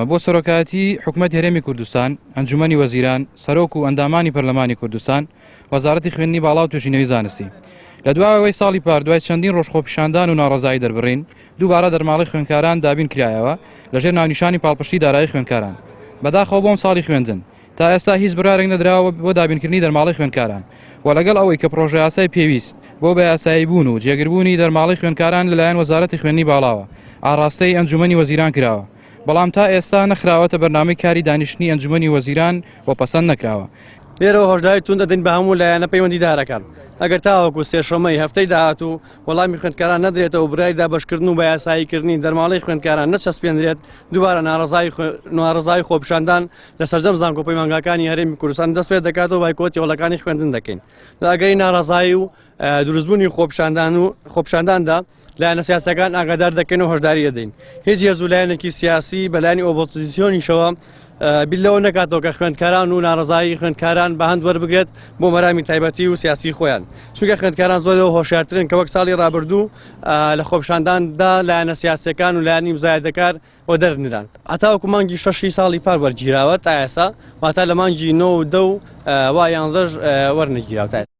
بۆ سەرۆکایەتی حکوومەت هەرێمی کوردستان، ئەنجومەنی وەزیران، سەرۆک و ئەندامانی پەرلەمانی کوردستان، وەزارەتی خوێندنی باڵا و توێژینەوەی زانستی. لە دواوەی ساڵی پار دوای چەندین ڕۆژخۆپیشاندان و ناڕەزایی دەربڕین، دووبارە دەرماڵی خوێندکاران دابین کرایەوە لەژێر ناونیشانی پاڵپشتی دارایی خوێندکاران. بەداخەوە بۆم ساڵی خوێندن تا ئێستا هیچ برارێک نەدراوە بۆ دابینکردنی دەرماڵی خوێندکاران و لەگەڵ ئەوەی کە پرۆژە یاسای پێویست بۆ بە یاسایی بوون و جێگربوونی دەرماڵی خوێندکاران لەلایەن وەزارەتی خوێندنی باڵاوە ئاڕاستەی ئەنجومەنی وەزیران کراوە، بەڵام تا ئێستا نەخراوەتە بەرنامەی کاری دانیشتنی ئەنجومەنی وەزیران بۆ پەسەند نەکراوە. لێرەوە هۆشداری تون دەدەین بە هەموو لایەنە پەیوەندیدارەکان ئەگەر تاوەکو سێشەمەی هەفتەی داهاتوو وەڵامی خوێندکاران نەدرێتەوە برای دابەشکردن و بە یاساییکردنی دەرماڵی خوێندکاران نەچەسپێنرێت، دووبارە ناڕەزایی خۆپیشاندان لە سەرجەم زانکۆ پەیمانگاکانی هەرێمی کوردستان دەست پێ دەکاتەوە بایکۆتی هەوڵەکانی خوێندن دەکەین. ئەگەری ناڕەزایی و دروستبوونی خۆپیشانداندا لایەنە سیاسەکان ئاگادار دەکەین و هۆشداری دەدەین. هیچ هێز و لایەنێکی سیاسی بەلایانی ئۆپۆزیسیۆنیشەوە بیلەوە نکاتەوە کە خوێندکاران و ناڕەزایی خوێندکاران بە هەند وەربگرێت بۆ مەرامی تایبەتی و سیاسی خۆیان، چونکە خوێندکاران زۆرەوە هۆشیارترن کە وەک ساڵی ڕابردوو لە خۆپیشانداندا لایەنە سیاسەکان و لایەنی مزایدەکار بۆ دەرنران. هەتاوەکو مانگی 6 ساڵی پار وەرگیراوە تا ئێستا، واتە لە مانگی 9 و 10 و 11 وەرنەگیراوە.